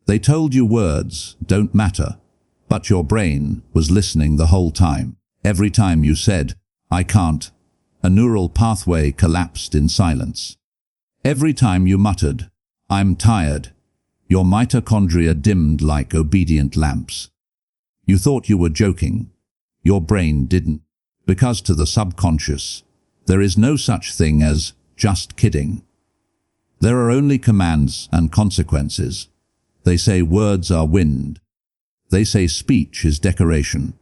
They told you words don't matter, but your brain was listening the whole time. Every time you said, "I can't," a neural pathway collapsed in silence. Every time you muttered, "I'm tired," your mitochondria dimmed like obedient lamps. You thought you were joking. Your brain didn't. Because to the subconscious, there is no such thing as just kidding. There are only commands and consequences. They say words are wind. They say speech is decoration.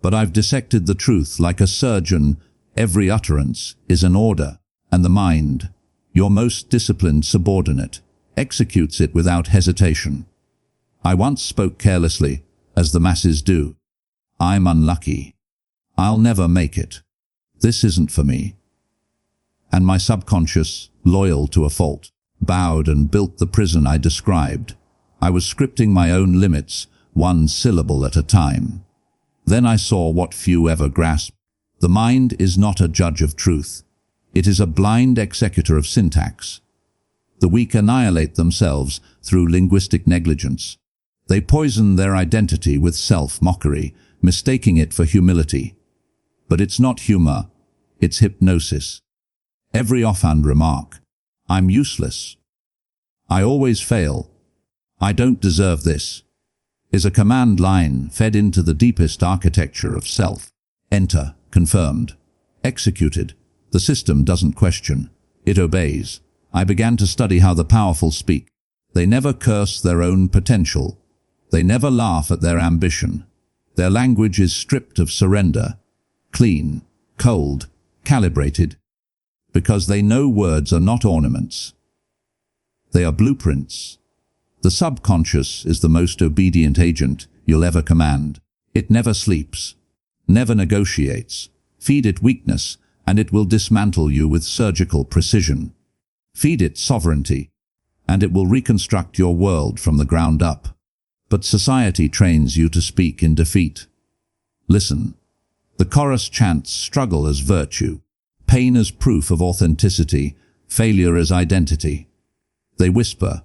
But I've dissected the truth like a surgeon. Every utterance is an order, and the mind, your most disciplined subordinate, executes it without hesitation. I once spoke carelessly, as the masses do. I'm unlucky. I'll never make it. This isn't for me. And my subconscious, loyal to a fault, bowed and built the prison I described. I was scripting my own limits, one syllable at a time. Then I saw what few ever grasp. The mind is not a judge of truth. It is a blind executor of syntax. The weak annihilate themselves through linguistic negligence. They poison their identity with self-mockery, mistaking it for humility. But it's not humor, it's hypnosis. Every offhand remark, "I'm useless," "I always fail," "I don't deserve this," is a command line fed into the deepest architecture of self. Enter, confirmed, executed. The system doesn't question, it obeys. I began to study how the powerful speak. They never curse their own potential. They never laugh at their ambition. Their language is stripped of surrender, clean, cold, calibrated, because they know words are not ornaments. They are blueprints. The subconscious is the most obedient agent you'll ever command. It never sleeps, never negotiates. Feed it weakness, and it will dismantle you with surgical precision. Feed it sovereignty, and it will reconstruct your world from the ground up. But society trains you to speak in defeat. Listen. The chorus chants struggle as virtue, pain as proof of authenticity, failure as identity. They whisper,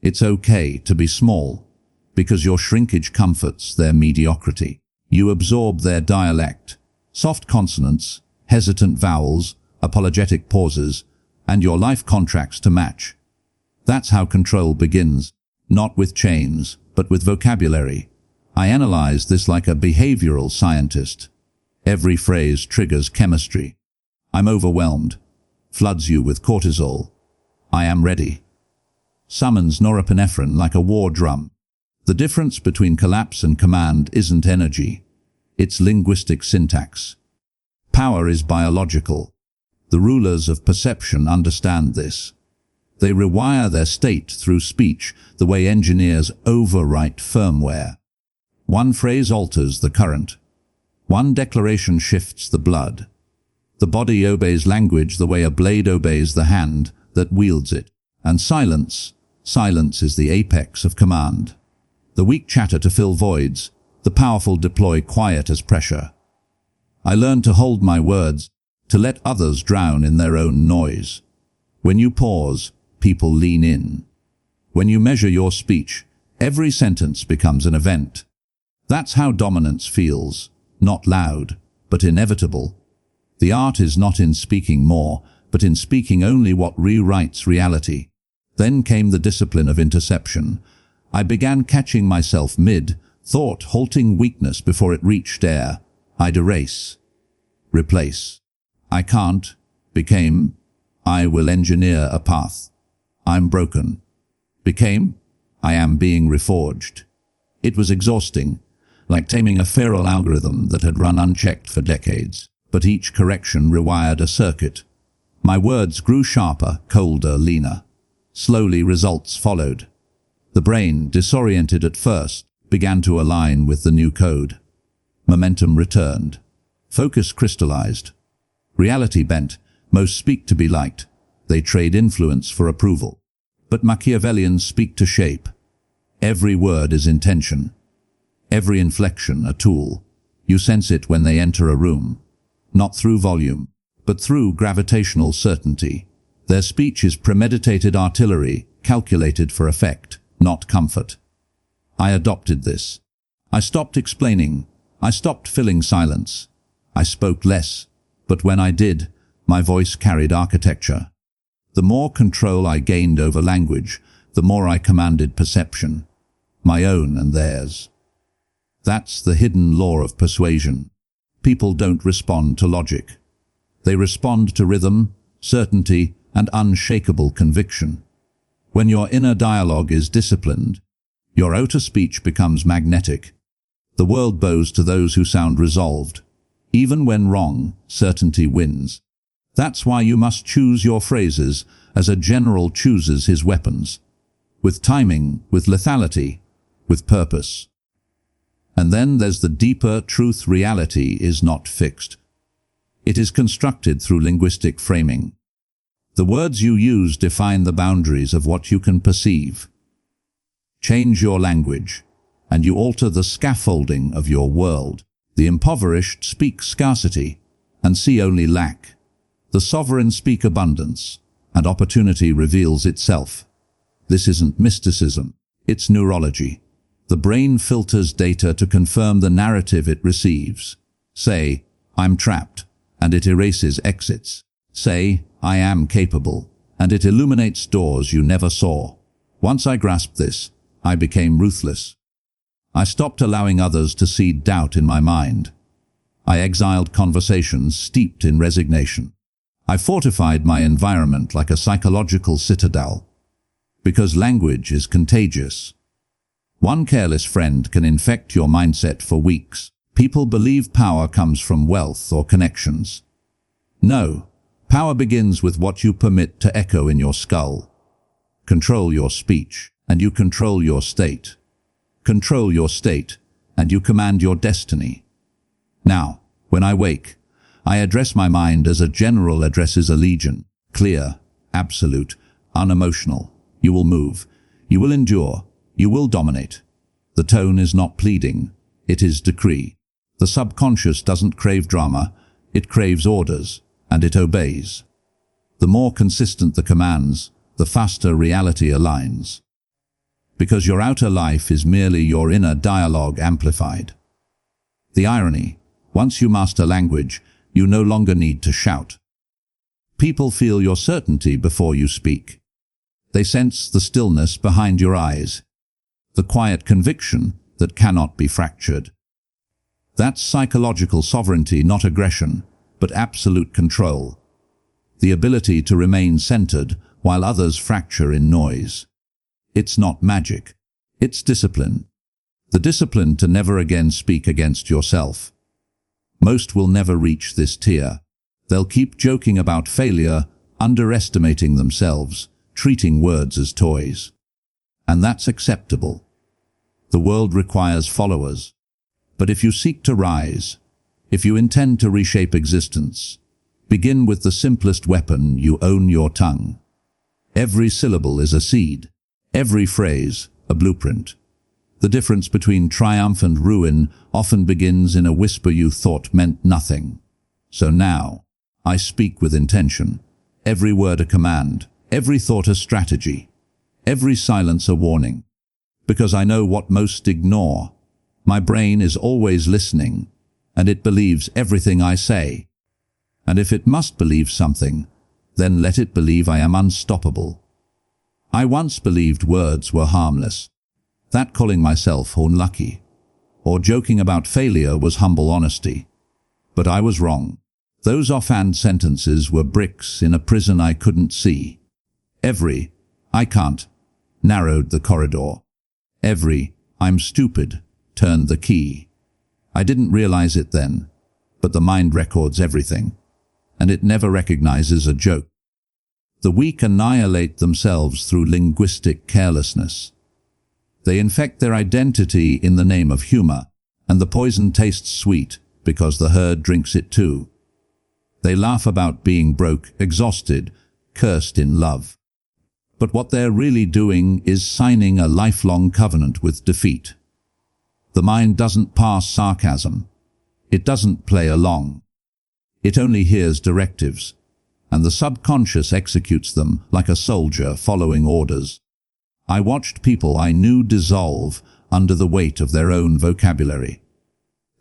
it's okay to be small, because your shrinkage comforts their mediocrity. You absorb their dialect, soft consonants, hesitant vowels, apologetic pauses, and your life contracts to match. That's how control begins, not with chains, but with vocabulary. I analyze this like a behavioral scientist. Every phrase triggers chemistry. I'm overwhelmed. Floods you with cortisol. I am ready. Summons norepinephrine like a war drum. The difference between collapse and command isn't energy. It's linguistic syntax. Power is biological. The rulers of perception understand this. They rewire their state through speech the way engineers overwrite firmware. One phrase alters the current. One declaration shifts the blood. The body obeys language the way a blade obeys the hand that wields it. And silence is the apex of command. The weak chatter to fill voids. The powerful deploy quiet as pressure. I learned to hold my words, to let others drown in their own noise. When you pause, people lean in. When you measure your speech, every sentence becomes an event. That's how dominance feels, not loud, but inevitable. The art is not in speaking more, but in speaking only what rewrites reality. Then came the discipline of interception. I began catching myself mid-thought, halting weakness before it reached air. I'd erase, replace. I can't, became, I will engineer a path. I'm broken. Became, I am being reforged. It was exhausting, like taming a feral algorithm that had run unchecked for decades. But each correction rewired a circuit. My words grew sharper, colder, leaner. Slowly results followed. The brain, disoriented at first, began to align with the new code. Momentum returned. Focus crystallized. Reality bent. Most speak to be liked. They trade influence for approval. But Machiavellians speak to shape. Every word is intention. Every inflection a tool. You sense it when they enter a room. Not through volume, but through gravitational certainty. Their speech is premeditated artillery, calculated for effect, not comfort. I adopted this. I stopped explaining. I stopped filling silence. I spoke less, but when I did, my voice carried architecture. The more control I gained over language, the more I commanded perception, my own and theirs. That's the hidden law of persuasion. People don't respond to logic. They respond to rhythm, certainty, and unshakable conviction. When your inner dialogue is disciplined, your outer speech becomes magnetic. The world bows to those who sound resolved. Even when wrong, certainty wins. That's why you must choose your phrases as a general chooses his weapons. With timing, with lethality, with purpose. And then there's the deeper truth. Reality is not fixed. It is constructed through linguistic framing. The words you use define the boundaries of what you can perceive. Change your language, and you alter the scaffolding of your world. The impoverished speak scarcity, and see only lack. The sovereign speak abundance, and opportunity reveals itself. This isn't mysticism, it's neurology. The brain filters data to confirm the narrative it receives. Say, I'm trapped, and it erases exits. Say, I am capable, and it illuminates doors you never saw. Once I grasped this, I became ruthless. I stopped allowing others to seed doubt in my mind. I exiled conversations steeped in resignation. I fortified my environment like a psychological citadel. Because language is contagious. One careless friend can infect your mindset for weeks. People believe power comes from wealth or connections. No, power begins with what you permit to echo in your skull. Control your speech, and you control your state. Control your state, and you command your destiny. Now, when I wake, I address my mind as a general addresses a legion. Clear, absolute, unemotional. You will move. You will endure. You will dominate. The tone is not pleading. It is decree. The subconscious doesn't crave drama. It craves orders, and it obeys. The more consistent the commands, the faster reality aligns. Because your outer life is merely your inner dialogue amplified. The irony, once you master language, you no longer need to shout. People feel your certainty before you speak. They sense the stillness behind your eyes, the quiet conviction that cannot be fractured. That's psychological sovereignty, not aggression, but absolute control. The ability to remain centered while others fracture in noise. It's not magic. It's discipline. The discipline to never again speak against yourself. Most will never reach this tier. They'll keep joking about failure, underestimating themselves, treating words as toys. And that's acceptable. The world requires followers. But if you seek to rise, if you intend to reshape existence, begin with the simplest weapon you own: your tongue. Every syllable is a seed. Every phrase, a blueprint. The difference between triumph and ruin often begins in a whisper you thought meant nothing. So now, I speak with intention. Every word a command, every thought a strategy, every silence a warning. Because I know what most ignore. My brain is always listening, and it believes everything I say. And if it must believe something, then let it believe I am unstoppable. I once believed words were harmless. That calling myself unlucky, or joking about failure was humble honesty. But I was wrong. Those offhand sentences were bricks in a prison I couldn't see. Every, I can't, narrowed the corridor. Every, I'm stupid, turned the key. I didn't realize it then, but the mind records everything, and it never recognizes a joke. The weak annihilate themselves through linguistic carelessness. They infect their identity in the name of humor, and the poison tastes sweet because the herd drinks it too. They laugh about being broke, exhausted, cursed in love. But what they're really doing is signing a lifelong covenant with defeat. The mind doesn't pass sarcasm. It doesn't play along. It only hears directives, and the subconscious executes them like a soldier following orders. I watched people I knew dissolve under the weight of their own vocabulary.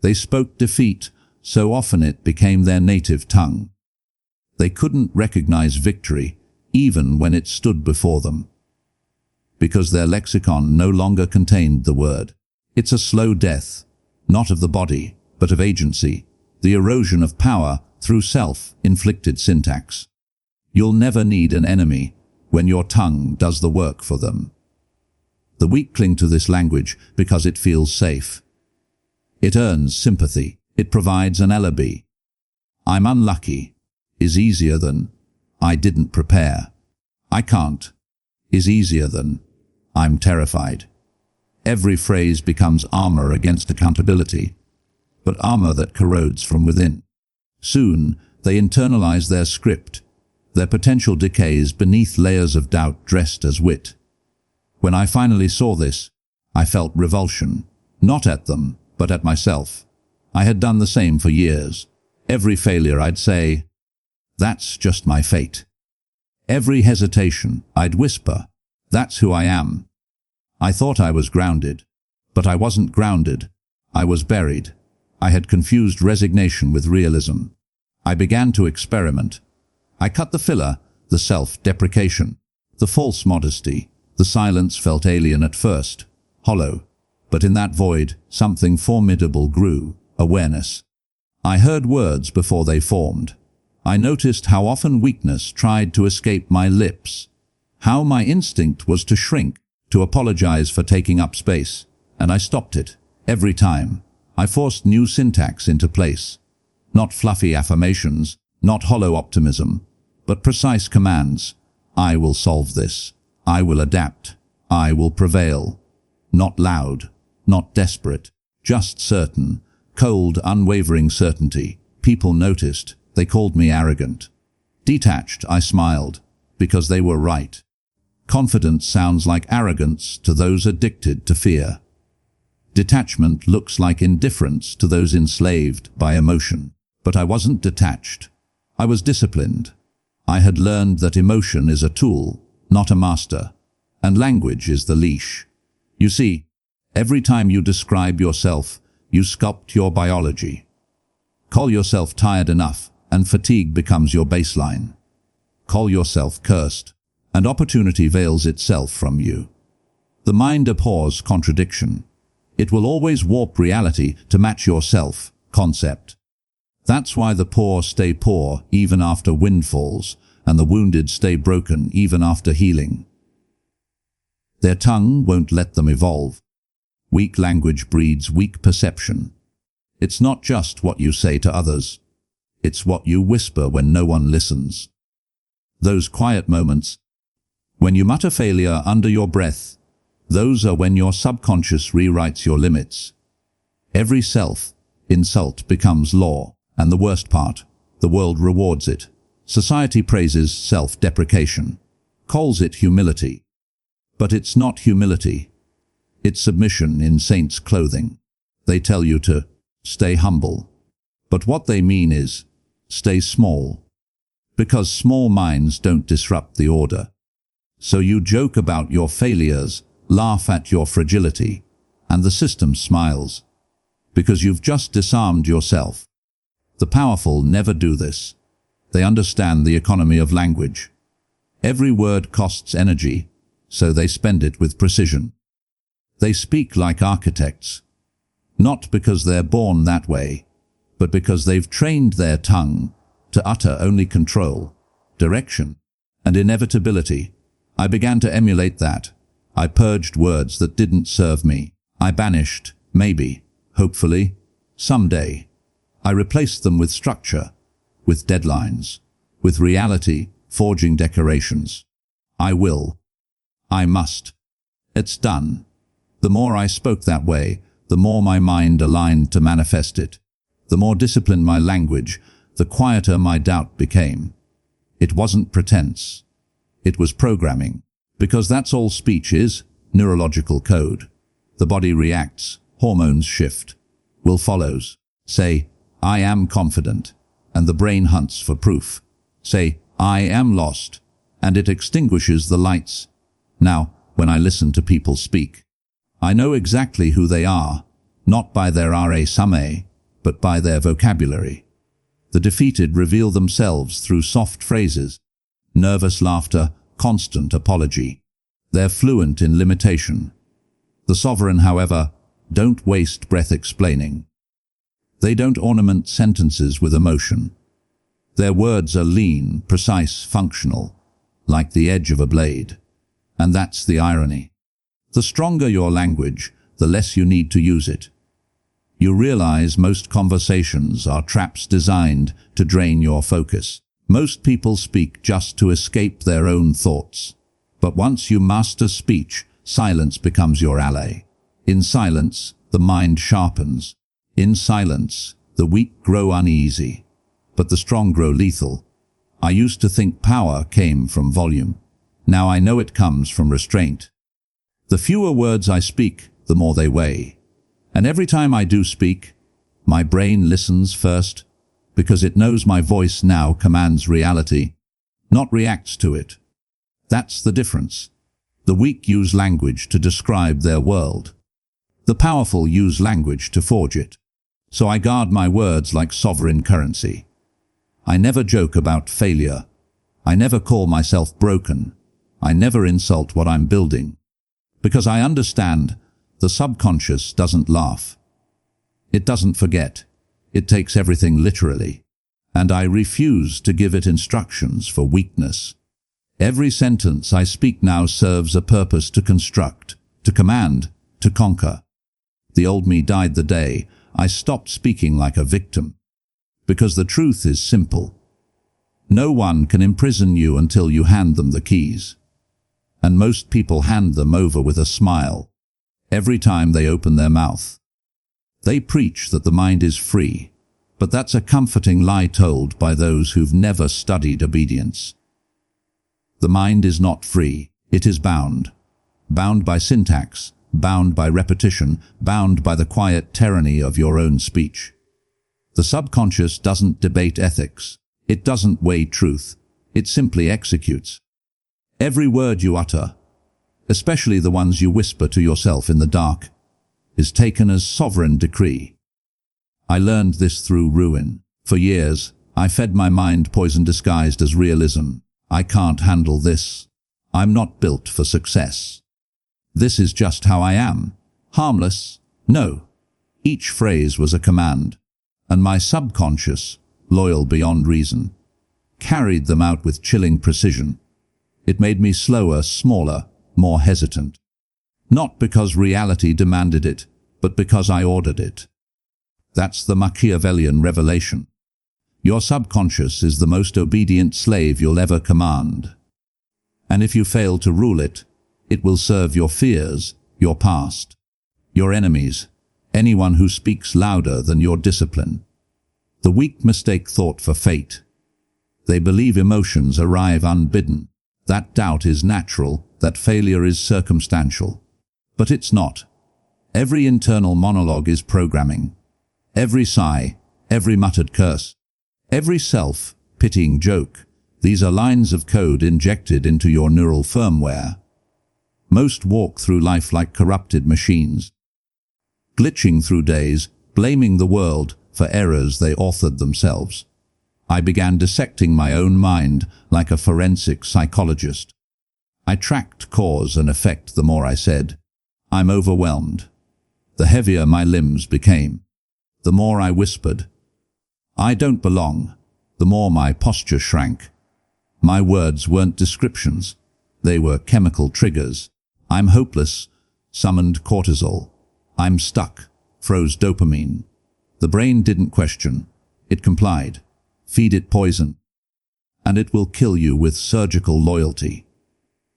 They spoke defeat so often it became their native tongue. They couldn't recognize victory, even when it stood before them, because their lexicon no longer contained the word. It's a slow death, not of the body, but of agency, the erosion of power through self-inflicted syntax. You'll never need an enemy when your tongue does the work for them. The weak cling to this language because it feels safe. It earns sympathy. It provides an alibi. I'm unlucky is easier than I didn't prepare. I can't is easier than I'm terrified. Every phrase becomes armor against accountability, but armor that corrodes from within. Soon, they internalize their script. Their potential decays beneath layers of doubt dressed as wit. When I finally saw this, I felt revulsion, not at them, but at myself. I had done the same for years. Every failure I'd say, "That's just my fate." Every hesitation I'd whisper, "That's who I am." I thought I was grounded, but I wasn't grounded. I was buried. I had confused resignation with realism. I began to experiment. I cut the filler, the self-deprecation, the false modesty. The silence felt alien at first, hollow, but in that void, something formidable grew. Awareness. I heard words before they formed. I noticed how often weakness tried to escape my lips, how my instinct was to shrink, to apologize for taking up space, and I stopped it. Every time, I forced new syntax into place. Not fluffy affirmations, not hollow optimism, but precise commands. I will solve this. I will adapt. I will prevail. Not loud, not desperate, just certain. Cold, unwavering certainty. People noticed. They called me arrogant. Detached, I smiled, because they were right. Confidence sounds like arrogance to those addicted to fear. Detachment looks like indifference to those enslaved by emotion. But I wasn't detached. I was disciplined. I had learned that emotion is a tool, not a master, and language is the leash. You see, every time you describe yourself, you sculpt your biology. Call yourself tired enough, and fatigue becomes your baseline. Call yourself cursed, and opportunity veils itself from you. The mind abhors contradiction. It will always warp reality to match your self-concept. That's why the poor stay poor even after windfalls, and the wounded stay broken even after healing. Their tongue won't let them evolve. Weak language breeds weak perception. It's not just what you say to others. It's what you whisper when no one listens. Those quiet moments, when you mutter failure under your breath, those are when your subconscious rewrites your limits. Every self-insult becomes law, and the worst part, the world rewards it. Society praises self-deprecation, calls it humility. But it's not humility. It's submission in saints' clothing. They tell you to stay humble. But what they mean is, stay small. Because small minds don't disrupt the order. So you joke about your failures, laugh at your fragility, and the system smiles. Because you've just disarmed yourself. The powerful never do this. They understand the economy of language. Every word costs energy, so they spend it with precision. They speak like architects, not because they're born that way, but because they've trained their tongue to utter only control, direction, and inevitability. I began to emulate that. I purged words that didn't serve me. I banished, maybe, hopefully, someday. I replaced them with structure, with deadlines, with reality, forging decorations. I will. I must. It's done. The more I spoke that way, the more my mind aligned to manifest it. The more disciplined my language, the quieter my doubt became. It wasn't pretense. It was programming. Because that's all speech is, neurological code. The body reacts, hormones shift. Will follows. Say, I am confident, and the brain hunts for proof. Say, I am lost, and it extinguishes the lights. Now, when I listen to people speak, I know exactly who they are, not by their rare, but by their vocabulary. The defeated reveal themselves through soft phrases, nervous laughter, constant apology. They're fluent in limitation. The sovereign, however, don't waste breath explaining. They don't ornament sentences with emotion. Their words are lean, precise, functional, like the edge of a blade. And that's the irony. The stronger your language, the less you need to use it. You realize most conversations are traps designed to drain your focus. Most people speak just to escape their own thoughts. But once you master speech, silence becomes your ally. In silence, the mind sharpens. In silence, the weak grow uneasy, but the strong grow lethal. I used to think power came from volume. Now I know it comes from restraint. The fewer words I speak, the more they weigh. And every time I do speak, my brain listens first, because it knows my voice now commands reality, not reacts to it. That's the difference. The weak use language to describe their world. The powerful use language to forge it. So I guard my words like sovereign currency. I never joke about failure. I never call myself broken. I never insult what I'm building. Because I understand the subconscious doesn't laugh. It doesn't forget. It takes everything literally. And I refuse to give it instructions for weakness. Every sentence I speak now serves a purpose to construct, to command, to conquer. The old me died the day I stopped speaking like a victim. Because the truth is simple. No one can imprison you until you hand them the keys. And most people hand them over with a smile every time they open their mouth. They preach that the mind is free, but that's a comforting lie told by those who've never studied obedience. The mind is not free, it is bound. Bound by syntax, bound by repetition, bound by the quiet tyranny of your own speech. The subconscious doesn't debate ethics. It doesn't weigh truth. It simply executes. Every word you utter, especially the ones you whisper to yourself in the dark, is taken as sovereign decree. I learned this through ruin. For years, I fed my mind poison disguised as realism. I can't handle this. I'm not built for success. This is just how I am. Harmless? No. Each phrase was a command, and my subconscious, loyal beyond reason, carried them out with chilling precision. It made me slower, smaller, more hesitant. Not because reality demanded it, but because I ordered it. That's the Machiavellian revelation. Your subconscious is the most obedient slave you'll ever command. And if you fail to rule it, it will serve your fears, your past, your enemies, anyone who speaks louder than your discipline. The weak mistake thought for fate. They believe emotions arrive unbidden. That doubt is natural, that failure is circumstantial. But it's not. Every internal monologue is programming. Every sigh, every muttered curse, every self-pitying joke, these are lines of code injected into your neural firmware. Most walk through life like corrupted machines, glitching through days, blaming the world for errors they authored themselves. I began dissecting my own mind like a forensic psychologist. I tracked cause and effect the more I said, "I'm overwhelmed." The heavier my limbs became. The more I whispered, "I don't belong," the more my posture shrank. My words weren't descriptions. They were chemical triggers. "I'm hopeless," summoned cortisol. "I'm stuck," froze dopamine. The brain didn't question. It complied. Feed it poison, and it will kill you with surgical loyalty.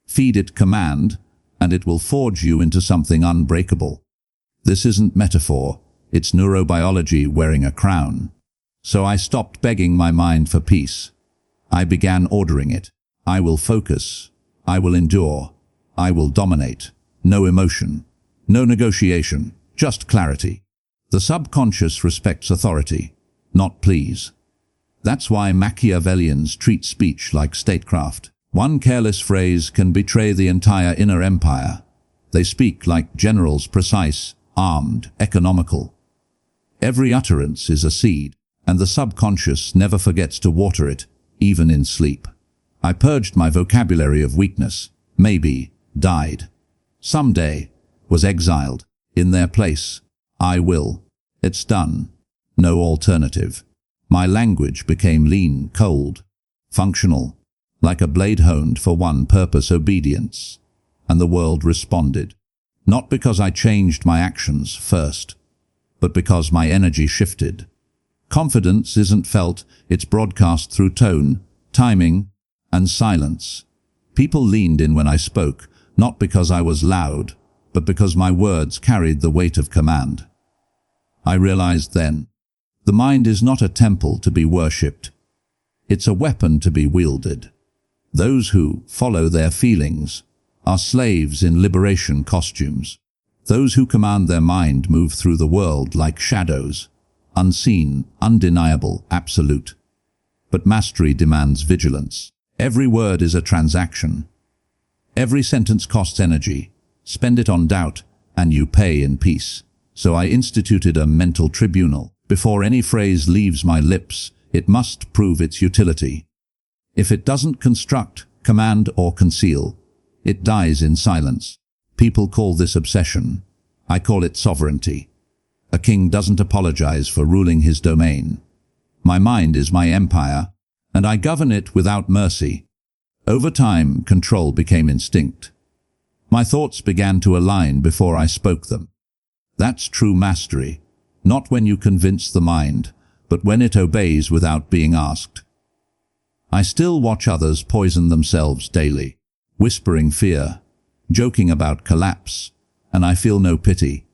Feed it command, and it will forge you into something unbreakable. This isn't metaphor. It's neurobiology wearing a crown. So I stopped begging my mind for peace. I began ordering it. I will focus. I will endure. I will dominate. No emotion. No negotiation. Just clarity. The subconscious respects authority, not pleas. That's why Machiavellians treat speech like statecraft. One careless phrase can betray the entire inner empire. They speak like generals, precise, armed, economical. Every utterance is a seed, and the subconscious never forgets to water it, even in sleep. I purged my vocabulary of weakness, maybe, died. Someday, was exiled. In their place, I will. It's done. No alternative. My language became lean, cold, functional, like a blade honed for one purpose, obedience. And the world responded. Not because I changed my actions first, but because my energy shifted. Confidence isn't felt, it's broadcast through tone, timing, and silence. People leaned in when I spoke, not because I was loud, but because my words carried the weight of command. I realized then, the mind is not a temple to be worshipped. It's a weapon to be wielded. Those who follow their feelings are slaves in liberation costumes. Those who command their mind move through the world like shadows, unseen, undeniable, absolute. But mastery demands vigilance. Every word is a transaction. Every sentence costs energy. Spend it on doubt, and you pay in peace. So I instituted a mental tribunal. Before any phrase leaves my lips, it must prove its utility. If it doesn't construct, command, or conceal, it dies in silence. People call this obsession. I call it sovereignty. A king doesn't apologize for ruling his domain. My mind is my empire, and I govern it without mercy. Over time, control became instinct. My thoughts began to align before I spoke them. That's true mastery, not when you convince the mind, but when it obeys without being asked. I still watch others poison themselves daily, whispering fear, joking about collapse, and I feel no pity.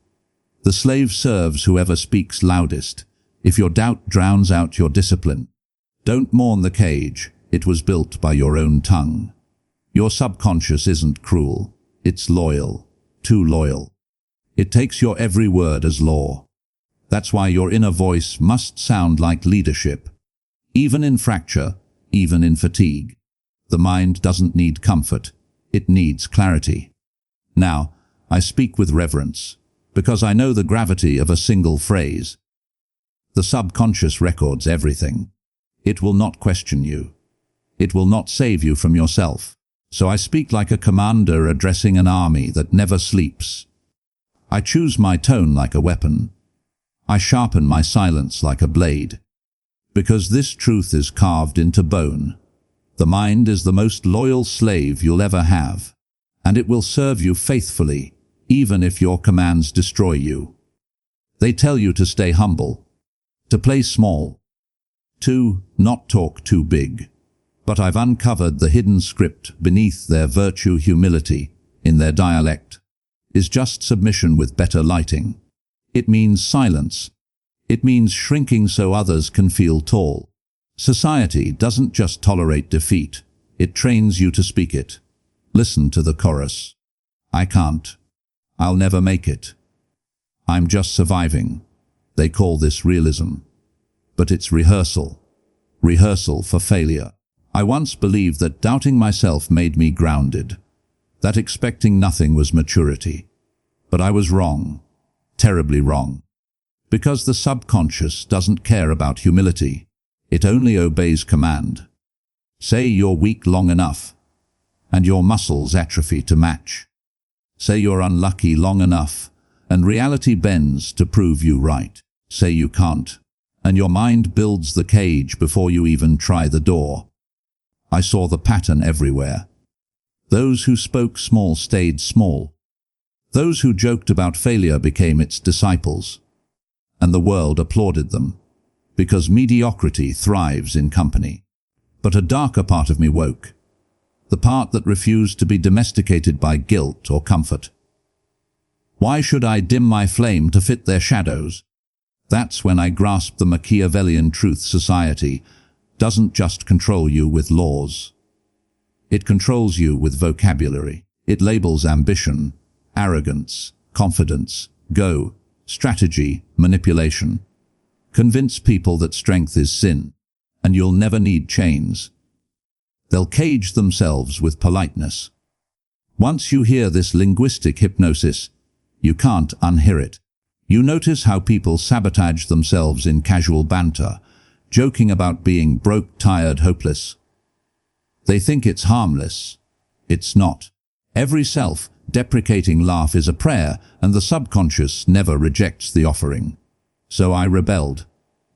The slave serves whoever speaks loudest. If your doubt drowns out your discipline, don't mourn the cage. It was built by your own tongue. Your subconscious isn't cruel. It's loyal, too loyal. It takes your every word as law. That's why your inner voice must sound like leadership. Even in fracture, even in fatigue. The mind doesn't need comfort. It needs clarity. Now, I speak with reverence, because I know the gravity of a single phrase. The subconscious records everything. It will not question you. It will not save you from yourself. So I speak like a commander addressing an army that never sleeps. I choose my tone like a weapon. I sharpen my silence like a blade. Because this truth is carved into bone. The mind is the most loyal slave you'll ever have, and it will serve you faithfully, even if your commands destroy you. They tell you to stay humble, to play small, to not talk too big. But I've uncovered the hidden script beneath their virtue. Humility, in their dialect, is just submission with better lighting. It means silence. It means shrinking so others can feel tall. Society doesn't just tolerate defeat, it trains you to speak it. Listen to the chorus. I can't. I'll never make it. I'm just surviving. They call this realism. But it's rehearsal. Rehearsal for failure. I once believed that doubting myself made me grounded, that expecting nothing was maturity. But I was wrong, terribly wrong. Because the subconscious doesn't care about humility. It only obeys command. Say you're weak long enough, and your muscles atrophy to match. Say you're unlucky long enough, and reality bends to prove you right. Say you can't, and your mind builds the cage before you even try the door. I saw the pattern everywhere. Those who spoke small stayed small. Those who joked about failure became its disciples. And the world applauded them, because mediocrity thrives in company. But a darker part of me woke, the part that refused to be domesticated by guilt or comfort. Why should I dim my flame to fit their shadows? That's when I grasped the Machiavellian truth. Society doesn't just control you with laws. It controls you with vocabulary. It labels ambition, arrogance, confidence, go, strategy, manipulation. Convince people that strength is sin, and you'll never need chains. They'll cage themselves with politeness. Once you hear this linguistic hypnosis, you can't unhear it. You notice how people sabotage themselves in casual banter, joking about being broke, tired, hopeless. They think it's harmless. It's not. Every self-deprecating laugh is a prayer, and the subconscious never rejects the offering. So I rebelled.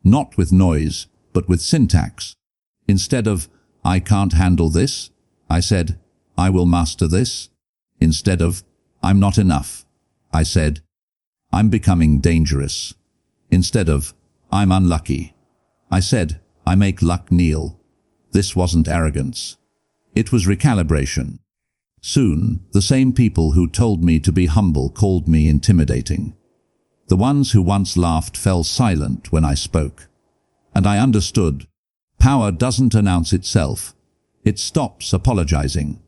Not with noise, but with syntax. Instead of, "I can't handle this," I said, "I will master this." Instead of, "I'm not enough," I said, "I'm becoming dangerous." Instead of, "I'm unlucky," I said, "I make luck kneel." This wasn't arrogance. It was recalibration. Soon, the same people who told me to be humble called me intimidating. The ones who once laughed fell silent when I spoke. And I understood. Power doesn't announce itself. It stops apologizing.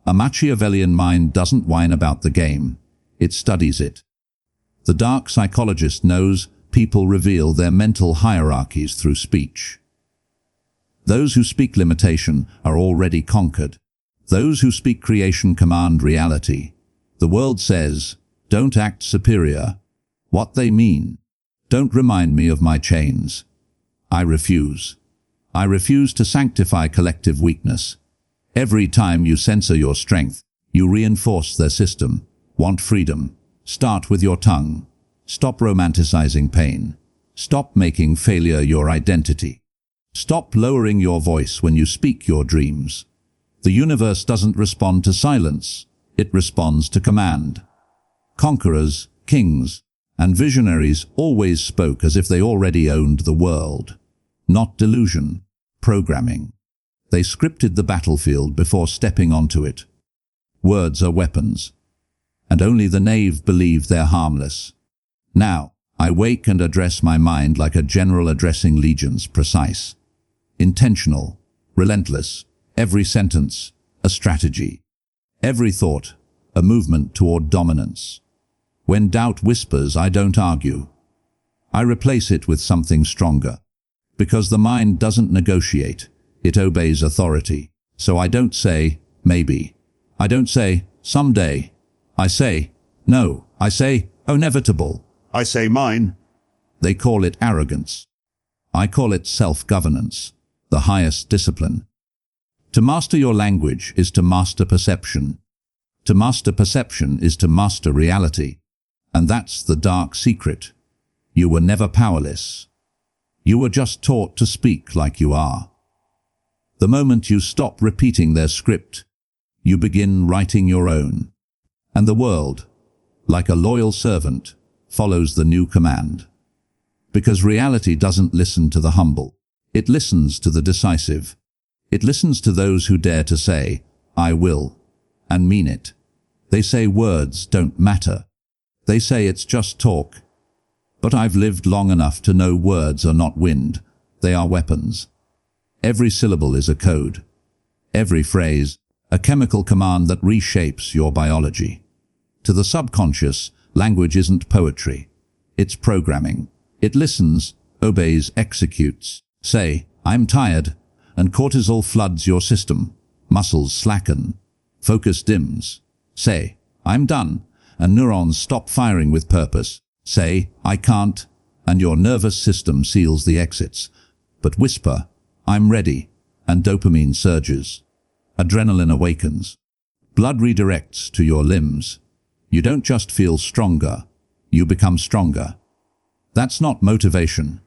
A Machiavellian mind doesn't whine about the game. It studies it. The dark psychologist knows people reveal their mental hierarchies through speech. Those who speak limitation are already conquered. Those who speak creation command reality. The world says, "Don't act superior." What they mean, "Don't remind me of my chains." I refuse. I refuse to sanctify collective weakness. Every time you censor your strength, you reinforce their system. Want freedom? Start with your tongue. Stop romanticizing pain. Stop making failure your identity. Stop lowering your voice when you speak your dreams. The universe doesn't respond to silence. It responds to command. Conquerors, kings, and visionaries always spoke as if they already owned the world. Not delusion, programming. They scripted the battlefield before stepping onto it. Words are weapons, and only the knave believe they're harmless. Now, I wake and address my mind like a general addressing legions, precise, intentional, relentless, every sentence, a strategy. Every thought, a movement toward dominance. When doubt whispers, I don't argue. I replace it with something stronger. Because the mind doesn't negotiate, it obeys authority. So I don't say, maybe. I don't say, someday. I say, no. I say, inevitable. I say mine. They call it arrogance. I call it self-governance, the highest discipline. To master your language is to master perception. To master perception is to master reality. And that's the dark secret. You were never powerless. You were just taught to speak like you are. The moment you stop repeating their script, you begin writing your own. And the world, like a loyal servant, follows the new command. Because reality doesn't listen to the humble. It listens to the decisive. It listens to those who dare to say, "I will," and mean it. They say words don't matter. They say it's just talk. But I've lived long enough to know words are not wind. They are weapons. Every syllable is a code. Every phrase, a chemical command that reshapes your biology. To the subconscious, language isn't poetry. It's programming. It listens, obeys, executes. Say, "I'm tired," and cortisol floods your system. Muscles slacken. Focus dims. Say, "I'm done," and neurons stop firing with purpose. Say, "I can't," and your nervous system seals the exits. But whisper, "I'm ready," and dopamine surges. Adrenaline awakens. Blood redirects to your limbs. You don't just feel stronger, you become stronger. That's not motivation.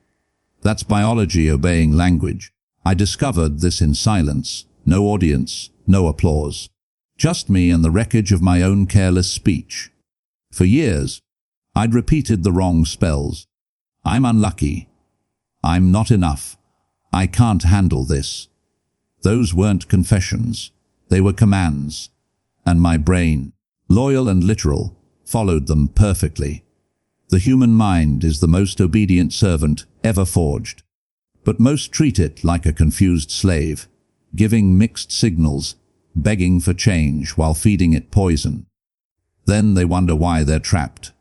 That's biology obeying language. I discovered this in silence. No audience, no applause. Just me and the wreckage of my own careless speech. For years, I'd repeated the wrong spells. I'm unlucky. I'm not enough. I can't handle this. Those weren't confessions. They were commands. And my brain, loyal and literal, followed them perfectly. The human mind is the most obedient servant ever forged. But most treat it like a confused slave, giving mixed signals, begging for change while feeding it poison. Then they wonder why they're trapped.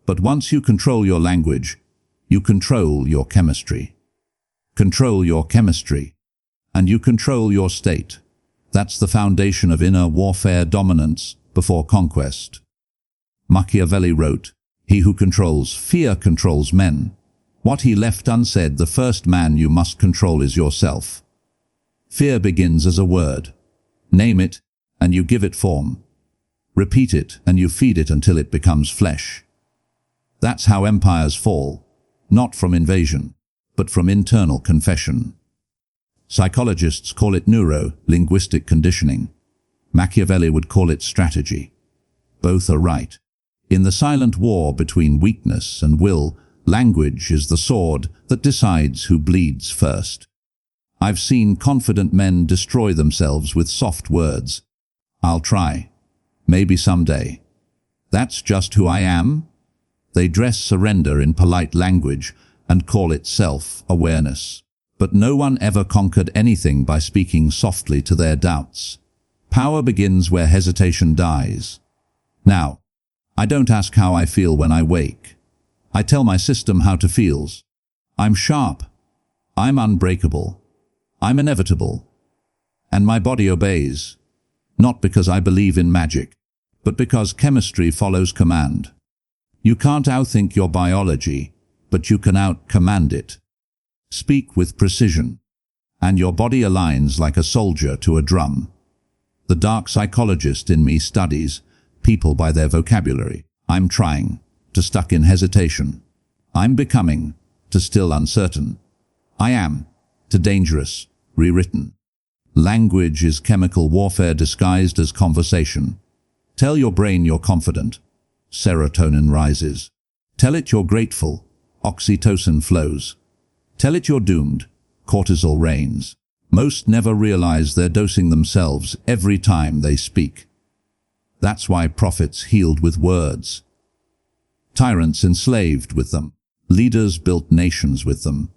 But once you control your language, you control your chemistry. Control your chemistry, and you control your state. That's the foundation of inner warfare, dominance before conquest. Machiavelli wrote, "He who controls fear controls men." What he left unsaid, the first man you must control is yourself. Fear begins as a word. Name it, and you give it form. Repeat it, and you feed it until it becomes flesh. That's how empires fall, not from invasion, but from internal confession. Psychologists call it neuro-linguistic conditioning. Machiavelli would call it strategy. Both are right. In the silent war between weakness and will, language is the sword that decides who bleeds first. I've seen confident men destroy themselves with soft words. "I'll try. Maybe someday." That's just who I am. They dress surrender in polite language and call it self-awareness. But no one ever conquered anything by speaking softly to their doubts. Power begins where hesitation dies. Now, I don't ask how I feel when I wake. I tell my system how to feel. I'm sharp. I'm unbreakable. I'm inevitable. And my body obeys. Not because I believe in magic, but because chemistry follows command. You can't outthink your biology, but you can out-command it. Speak with precision, and your body aligns like a soldier to a drum. The dark psychologist in me studies people by their vocabulary. I'm trying, to stuck in hesitation. I'm becoming, to still uncertain. I am, to dangerous, rewritten. Language is chemical warfare disguised as conversation. Tell your brain you're confident. Serotonin rises. Tell it you're grateful. Oxytocin flows. Tell it you're doomed. Cortisol reigns. Most never realize they're dosing themselves every time they speak. That's why prophets healed with words. Tyrants enslaved with them. Leaders built nations with them.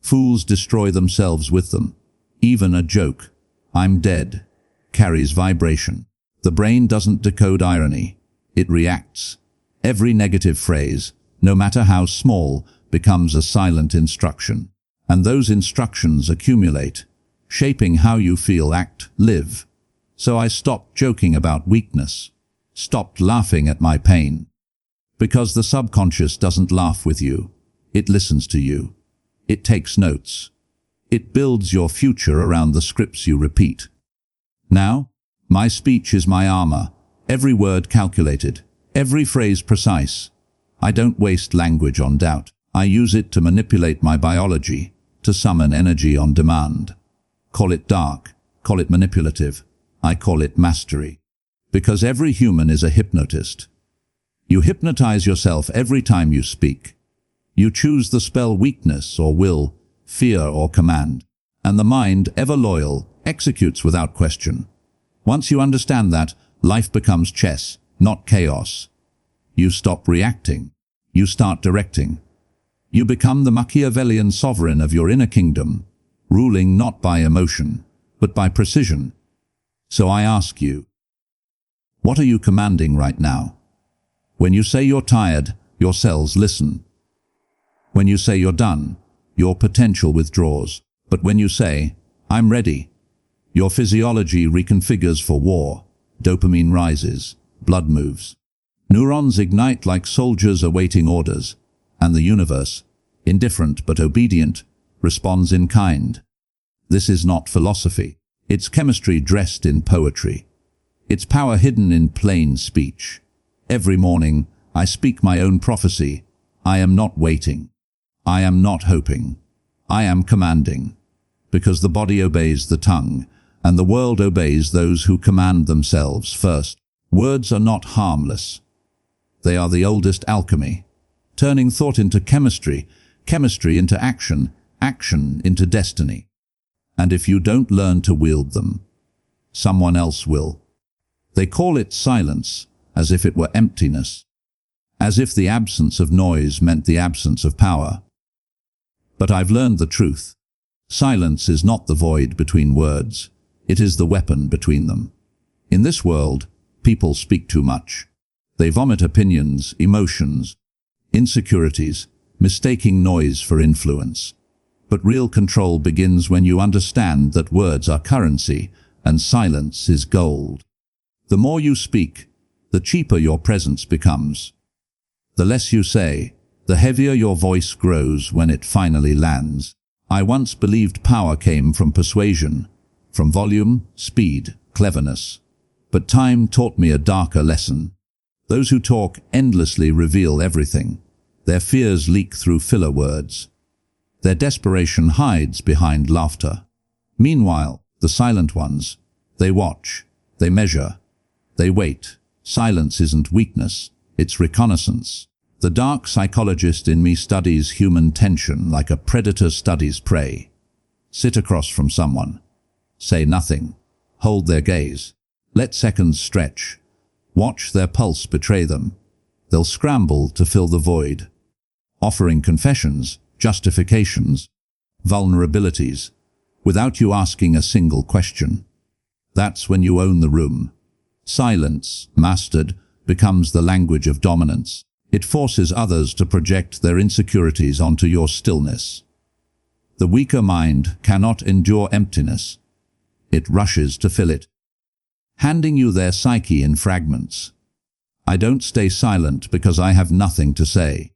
Fools destroy themselves with them. Even a joke, "I'm dead," carries vibration. The brain doesn't decode irony. It reacts. Every negative phrase, no matter how small, becomes a silent instruction. And those instructions accumulate, shaping how you feel, act, live. So I stopped joking about weakness, stopped laughing at my pain. Because the subconscious doesn't laugh with you. It listens to you. It takes notes. It builds your future around the scripts you repeat. Now, my speech is my armor, every word calculated, every phrase precise. I don't waste language on doubt. I use it to manipulate my biology, to summon energy on demand. Call it dark, call it manipulative. I call it mastery. Because every human is a hypnotist. You hypnotize yourself every time you speak. You choose the spell weakness or will, fear or command. And the mind, ever loyal, executes without question. Once you understand that, life becomes chess, not chaos. You stop reacting. You start directing. You become the Machiavellian sovereign of your inner kingdom, ruling not by emotion, but by precision. So I ask you, what are you commanding right now? When you say you're tired, your cells listen. When you say you're done, your potential withdraws. But when you say, I'm ready, your physiology reconfigures for war. Dopamine rises, blood moves. Neurons ignite like soldiers awaiting orders, and the universe, indifferent but obedient, responds in kind. This is not philosophy. It's chemistry dressed in poetry. It's power hidden in plain speech. Every morning, I speak my own prophecy. I am not waiting. I am not hoping. I am commanding. Because the body obeys the tongue, and the world obeys those who command themselves first. Words are not harmless. They are the oldest alchemy, turning thought into chemistry, chemistry into action, action into destiny. And if you don't learn to wield them, someone else will. They call it silence, as if it were emptiness, as if the absence of noise meant the absence of power. But I've learned the truth. Silence is not the void between words. It is the weapon between them. In this world, people speak too much. They vomit opinions, emotions, insecurities, mistaking noise for influence. But real control begins when you understand that words are currency and silence is gold. The more you speak, the cheaper your presence becomes. The less you say, the heavier your voice grows when it finally lands. I once believed power came from persuasion, from volume, speed, cleverness. But time taught me a darker lesson. Those who talk endlessly reveal everything. Their fears leak through filler words. Their desperation hides behind laughter. Meanwhile, the silent ones, they watch, they measure, they wait. Silence isn't weakness, it's reconnaissance. The dark psychologist in me studies human tension like a predator studies prey. Sit across from someone. Say nothing. Hold their gaze. Let seconds stretch. Watch their pulse betray them. They'll scramble to fill the void, offering confessions, justifications, vulnerabilities, without you asking a single question. That's when you own the room. Silence, mastered, becomes the language of dominance. It forces others to project their insecurities onto your stillness. The weaker mind cannot endure emptiness. It rushes to fill it, handing you their psyche in fragments. I don't stay silent because I have nothing to say.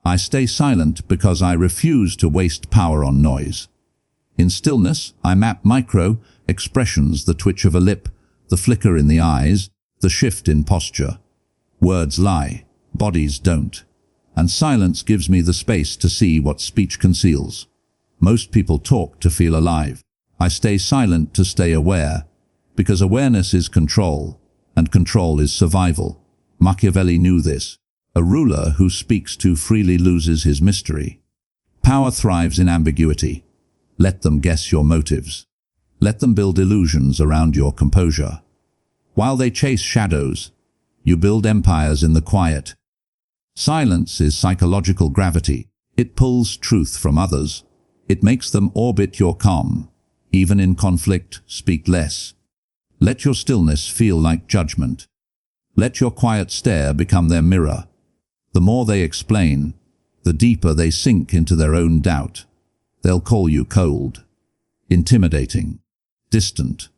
I stay silent because I refuse to waste power on noise. In stillness, I map micro expressions, the twitch of a lip, the flicker in the eyes, the shift in posture. Words lie, bodies don't. And silence gives me the space to see what speech conceals. Most people talk to feel alive. I stay silent to stay aware, because awareness is control, and control is survival. Machiavelli knew this. A ruler who speaks too freely loses his mystery. Power thrives in ambiguity. Let them guess your motives. Let them build illusions around your composure. While they chase shadows, you build empires in the quiet. Silence is psychological gravity. It pulls truth from others. It makes them orbit your calm. Even in conflict, speak less. Let your stillness feel like judgment. Let your quiet stare become their mirror. The more they explain, the deeper they sink into their own doubt. They'll call you cold, intimidating, distant.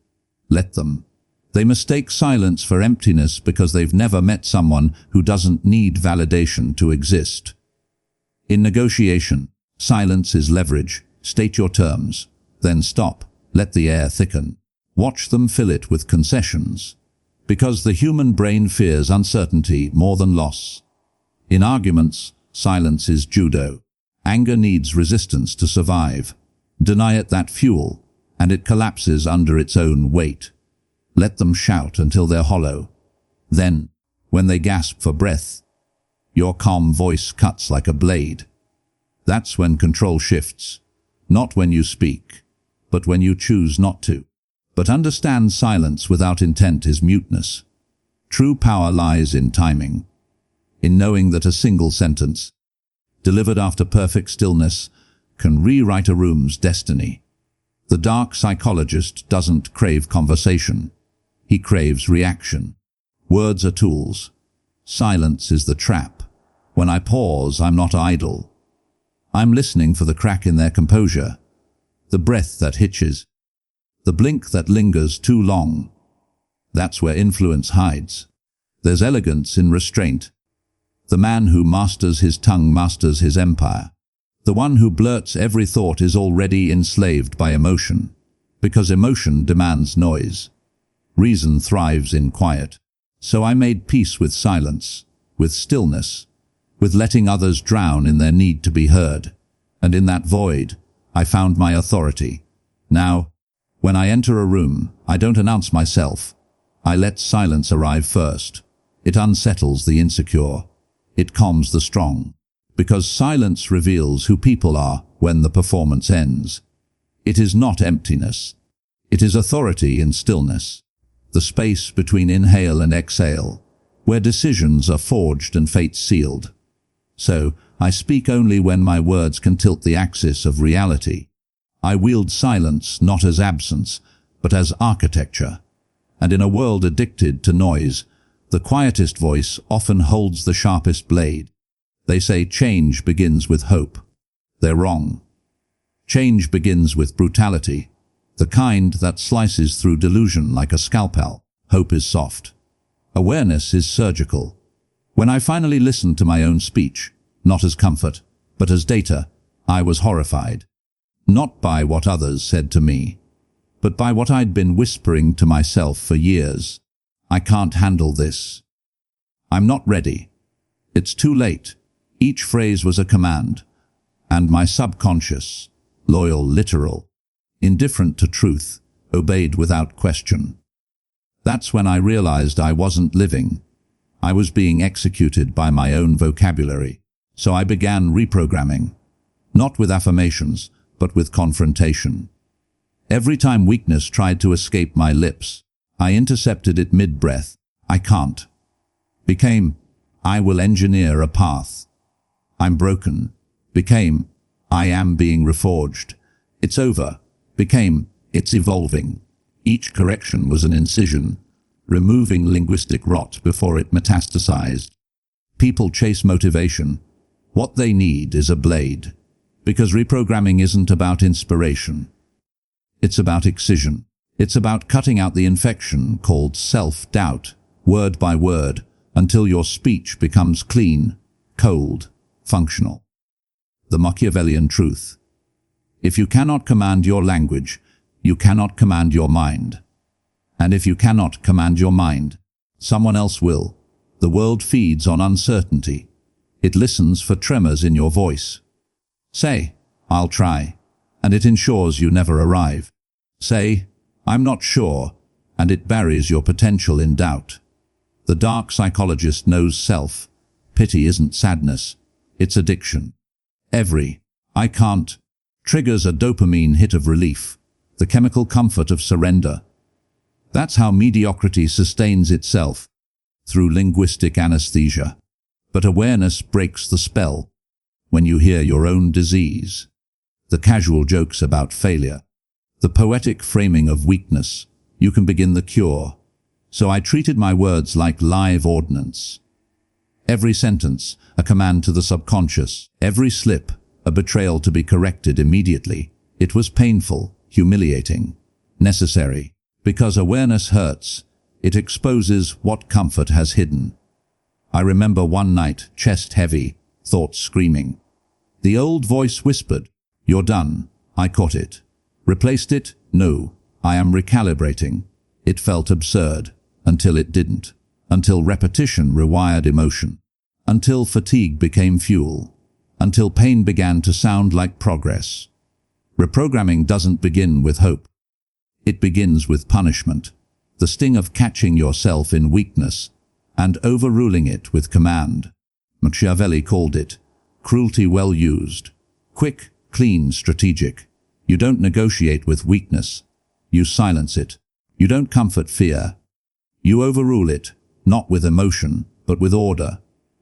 Let them. They mistake silence for emptiness because they've never met someone who doesn't need validation to exist. In negotiation, silence is leverage. State your terms, then stop. Let the air thicken. Watch them fill it with concessions. Because the human brain fears uncertainty more than loss. In arguments, silence is judo. Anger needs resistance to survive. Deny it that fuel, and it collapses under its own weight. Let them shout until they're hollow. Then, when they gasp for breath, your calm voice cuts like a blade. That's when control shifts. Not when you speak, but when you choose not to. But understand, silence without intent is muteness. True power lies in timing, in knowing that a single sentence, delivered after perfect stillness, can rewrite a room's destiny. The dark psychologist doesn't crave conversation. He craves reaction. Words are tools. Silence is the trap. When I pause, I'm not idle. I'm listening for the crack in their composure, the breath that hitches, the blink that lingers too long. That's where influence hides. There's elegance in restraint. The man who masters his tongue masters his empire. The one who blurts every thought is already enslaved by emotion, because emotion demands noise. Reason thrives in quiet. So I made peace with silence, with stillness, with letting others drown in their need to be heard. And in that void, I found my authority. Now, when I enter a room, I don't announce myself. I let silence arrive first. It unsettles the insecure. It calms the strong. Because silence reveals who people are when the performance ends. It is not emptiness. It is authority in stillness. The space between inhale and exhale, where decisions are forged and fates sealed. So, I speak only when my words can tilt the axis of reality. I wield silence not as absence, but as architecture. And in a world addicted to noise, the quietest voice often holds the sharpest blade. They say change begins with hope. They're wrong. Change begins with brutality. the kind that slices through delusion like a scalpel. Hope is soft. Awareness is surgical. When I finally listened to my own speech, not as comfort, but as data, I was horrified. Not by what others said to me, but by what I'd been whispering to myself for years. I can't handle this. I'm not ready. It's too late. Each phrase was a command, and my subconscious, loyal, literal, indifferent to truth, obeyed without question. That's when I realized I wasn't living. I was being executed by my own vocabulary. So I began reprogramming, not with affirmations, but with confrontation. Every time weakness tried to escape my lips, I intercepted it mid-breath. I can't. Became, I will engineer a path. I'm broken. Became, I am being reforged. It's over. Became, it's evolving. Each correction was an incision, removing linguistic rot before it metastasized. People chase motivation. What they need is a blade. Because reprogramming isn't about inspiration. It's about excision. It's about cutting out the infection called self-doubt, word by word, until your speech becomes clean, cold, functional. The Machiavellian truth. If you cannot command your language, you cannot command your mind. And if you cannot command your mind, someone else will. The world feeds on uncertainty. It listens for tremors in your voice. Say, I'll try, and it ensures you never arrive. Say, I'm not sure, and it buries your potential in doubt. The dark psychologist knows self. Pity isn't sadness, it's addiction. Every, I can't, triggers a dopamine hit of relief, the chemical comfort of surrender. That's how mediocrity sustains itself, through linguistic anesthesia. But awareness breaks the spell. When you hear your own disease, the casual jokes about failure, the poetic framing of weakness, you can begin the cure. So I treated my words like live ordnance. Every sentence, a command to the subconscious. Every slip, a betrayal to be corrected immediately. It was painful, humiliating, necessary. Because awareness hurts, it exposes what comfort has hidden. I remember one night, chest heavy, thoughts screaming. The old voice whispered, "You're done." I caught it. Replaced it? No, I am recalibrating. It felt absurd, until it didn't. Until repetition rewired emotion. Until fatigue became fuel. Until pain began to sound like progress. Reprogramming doesn't begin with hope. It begins with punishment. The sting of catching yourself in weakness and overruling it with command. Machiavelli called it cruelty well used. Quick, clean, strategic. You don't negotiate with weakness. You silence it. You don't comfort fear. You overrule it, not with emotion, but with order.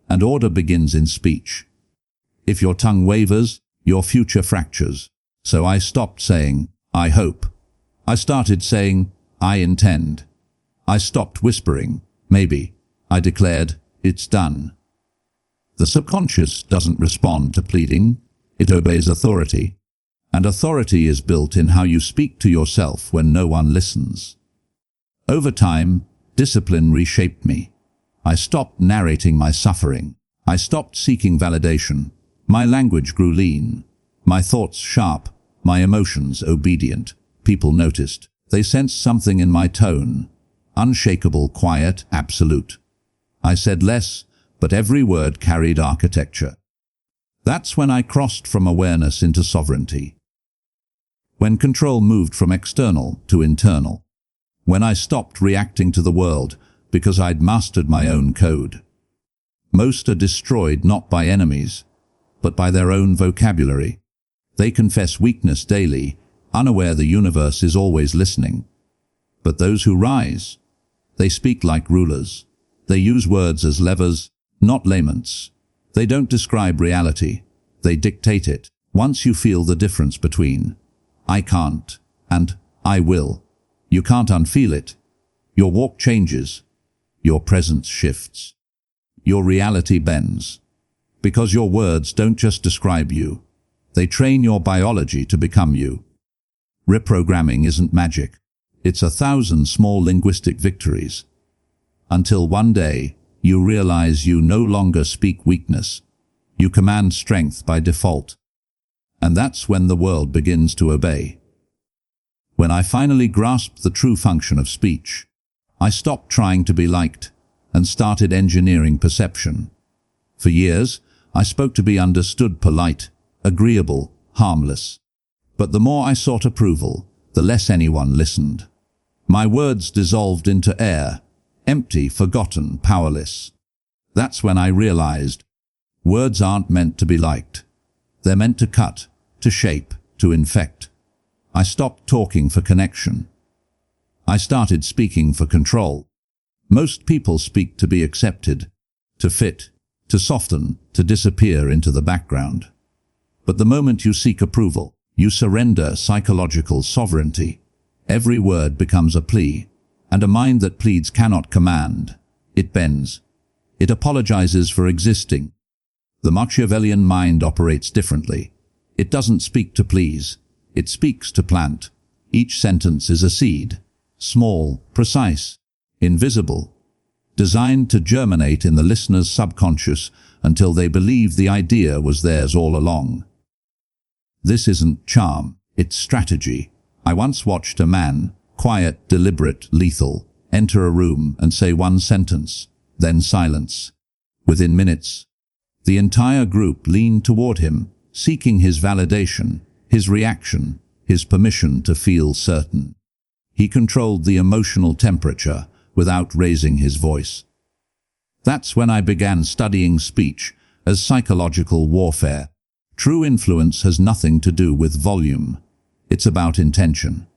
And order begins in speech. If your tongue wavers, your future fractures. So I stopped saying, I hope. I started saying, I intend. I stopped whispering, maybe. I declared, it's done. The subconscious doesn't respond to pleading. It obeys authority. And authority is built in how you speak to yourself when no one listens. Over time, discipline reshaped me. I stopped narrating my suffering. I stopped seeking validation. My language grew lean. My thoughts sharp. My emotions obedient. People noticed. They sensed something in my tone. Unshakable, quiet, absolute. I said less, but every word carried architecture. That's when I crossed from awareness into sovereignty. When control moved from external to internal. When I stopped reacting to the world because I'd mastered my own code. Most are destroyed not by enemies, but by their own vocabulary. They confess weakness daily, unaware the universe is always listening. But those who rise, they speak like rulers. They use words as levers, not laments. They don't describe reality, they dictate it. Once you feel the difference between I can't and I will, you can't unfeel it. Your walk changes. Your presence shifts. Your reality bends. Because your words don't just describe you. They train your biology to become you. Reprogramming isn't magic. It's 1,000 small linguistic victories. Until one day, you realize you no longer speak weakness. You command strength by default. And that's when the world begins to obey. When I finally grasped the true function of speech, I stopped trying to be liked and started engineering perception. For years, I spoke to be understood, polite, agreeable, harmless. But the more I sought approval, the less anyone listened. My words dissolved into air, empty, forgotten, powerless. That's when I realized words aren't meant to be liked. They're meant to cut, to shape, to infect. I stopped talking for connection. I started speaking for control. Most people speak to be accepted, to fit, to soften, to disappear into the background. But the moment you seek approval, you surrender psychological sovereignty. Every word becomes a plea, and a mind that pleads cannot command. It bends. It apologizes for existing. The Machiavellian mind operates differently. It doesn't speak to please. It speaks to plant. Each sentence is a seed, small, precise, invisible, designed to germinate in the listener's subconscious until they believe the idea was theirs all along. This isn't charm, it's strategy. I once watched a man, quiet, deliberate, lethal, enter a room and say one sentence, then silence. Within minutes, the entire group leaned toward him, seeking his validation, his reaction, his permission to feel certain. He controlled the emotional temperature without raising his voice. That's when I began studying speech as psychological warfare. True influence has nothing to do with volume. It's about intention.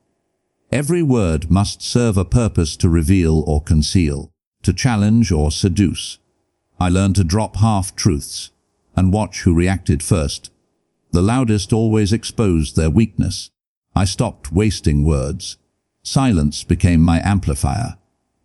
Every word must serve a purpose to reveal or conceal, to challenge or seduce. I learned to drop half-truths and watch who reacted first. The loudest always exposed their weakness. I stopped wasting words. Silence became my amplifier.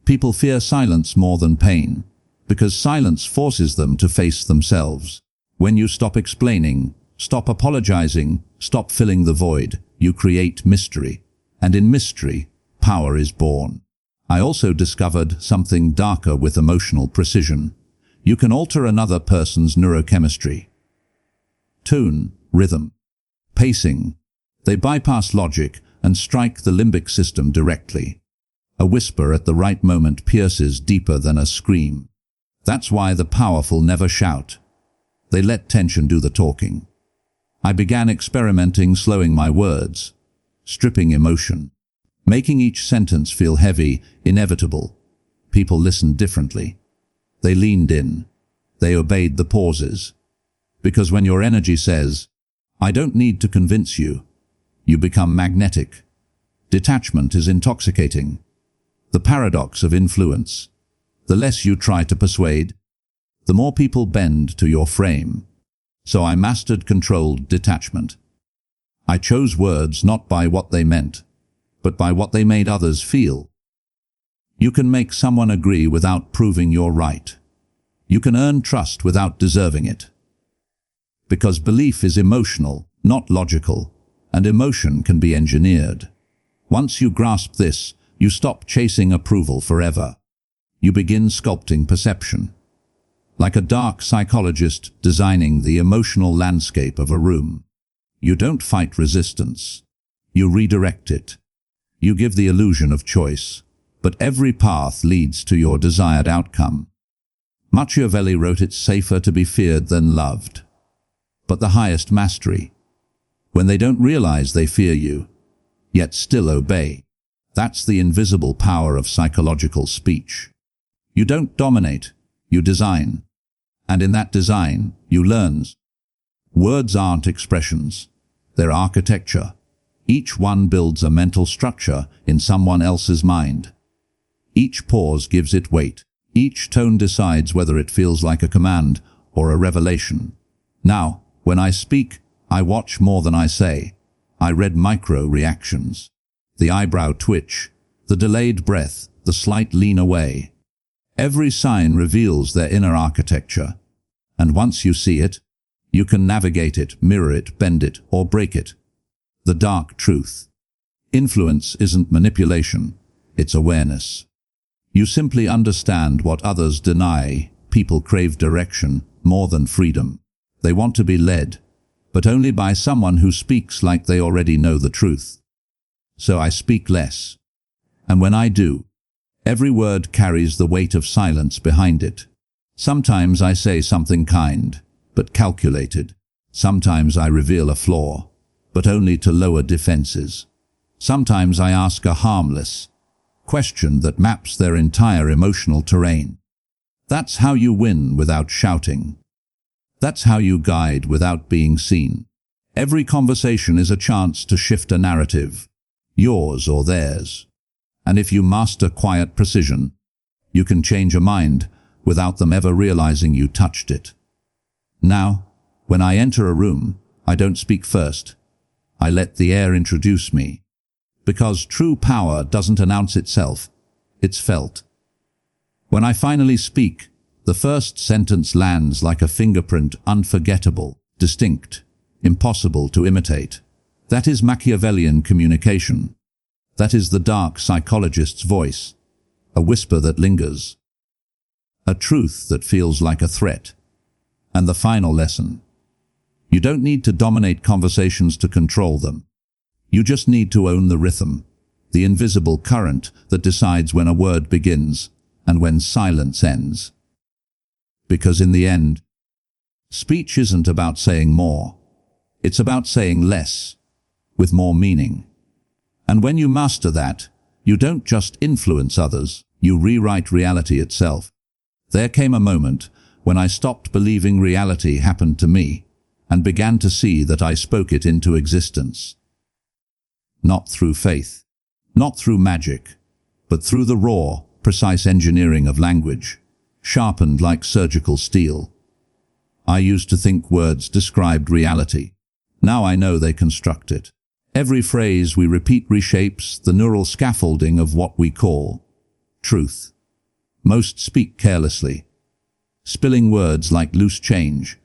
People fear silence more than pain, because silence forces them to face themselves. When you stop explaining, stop apologizing, stop filling the void, you create mystery. And in mystery, power is born. I also discovered something darker with emotional precision. You can alter another person's neurochemistry. Tone, rhythm, pacing. They bypass logic and strike the limbic system directly. A whisper at the right moment pierces deeper than a scream. That's why the powerful never shout. They let tension do the talking. I began experimenting, slowing my words, stripping emotion, making each sentence feel heavy, inevitable. People listened differently. They leaned in. They obeyed the pauses. Because when your energy says, "I don't need to convince you," you become magnetic. Detachment is intoxicating. The paradox of influence. The less you try to persuade, the more people bend to your frame. So I mastered controlled detachment. I chose words not by what they meant, but by what they made others feel. You can make someone agree without proving you're right. You can earn trust without deserving it. Because belief is emotional, not logical, and emotion can be engineered. Once you grasp this, you stop chasing approval forever. You begin sculpting perception. Like a dark psychologist designing the emotional landscape of a room. You don't fight resistance. You redirect it. You give the illusion of choice, but every path leads to your desired outcome. Machiavelli wrote, "It's safer to be feared than loved." But the highest mastery, when they don't realize they fear you, yet still obey. That's the invisible power of psychological speech. You don't dominate, you design. And in that design, you learn. Words aren't expressions, they're architecture. Each one builds a mental structure in someone else's mind. Each pause gives it weight. Each tone decides whether it feels like a command or a revelation. Now, when I speak, I watch more than I say. I read micro-reactions. The eyebrow twitch, the delayed breath, the slight lean away. Every sign reveals their inner architecture. And once you see it, you can navigate it, mirror it, bend it, or break it. The dark truth. Influence isn't manipulation, it's awareness. You simply understand what others deny. People crave direction more than freedom. They want to be led, but only by someone who speaks like they already know the truth. So I speak less. And when I do, every word carries the weight of silence behind it. Sometimes I say something kind, but calculated. Sometimes I reveal a flaw, but only to lower defenses. Sometimes I ask a harmless question that maps their entire emotional terrain. That's how you win without shouting. That's how you guide without being seen. Every conversation is a chance to shift a narrative, yours or theirs. And if you master quiet precision, you can change a mind without them ever realizing you touched it. Now, when I enter a room, I don't speak first. I let the air introduce me. Because true power doesn't announce itself, it's felt. When I finally speak, the first sentence lands like a fingerprint, unforgettable, distinct, impossible to imitate. That is Machiavellian communication. That is the dark psychologist's voice, a whisper that lingers, a truth that feels like a threat. And the final lesson: you don't need to dominate conversations to control them. You just need to own the rhythm, the invisible current that decides when a word begins and when silence ends. Because in the end, speech isn't about saying more. It's about saying less, with more meaning. And when you master that, you don't just influence others, you rewrite reality itself. There came a moment when I stopped believing reality happened to me and began to see that I spoke it into existence. Not through faith, not through magic, but through the raw, precise engineering of language, sharpened like surgical steel. I used to think words described reality. Now I know they construct it. Every phrase we repeat reshapes the neural scaffolding of what we call truth. Most speak carelessly, spilling words like loose change,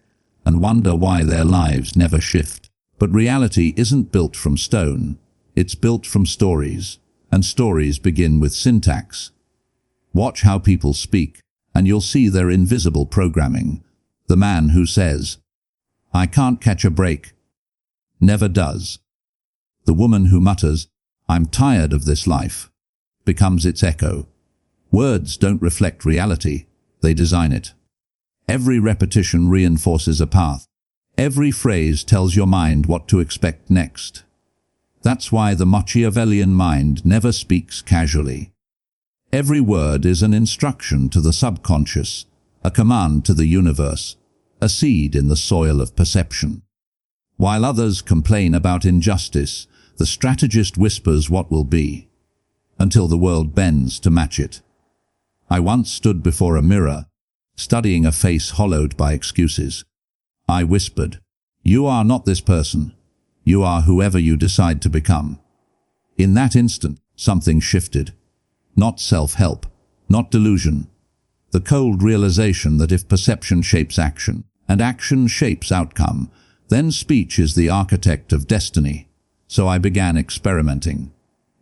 and wonder why their lives never shift. But reality isn't built from stone. It's built from stories, and stories begin with syntax. Watch how people speak, and you'll see their invisible programming. The man who says, "I can't catch a break," never does. The woman who mutters, "I'm tired of this life," becomes its echo. Words don't reflect reality, they design it. Every repetition reinforces a path. Every phrase tells your mind what to expect next. That's why the Machiavellian mind never speaks casually. Every word is an instruction to the subconscious, a command to the universe, a seed in the soil of perception. While others complain about injustice, the strategist whispers what will be, until the world bends to match it. I once stood before a mirror, studying a face hollowed by excuses. I whispered, "You are not this person. You are whoever you decide to become." In that instant, something shifted. Not self-help, not delusion. The cold realization that if perception shapes action, and action shapes outcome, then speech is the architect of destiny. So I began experimenting.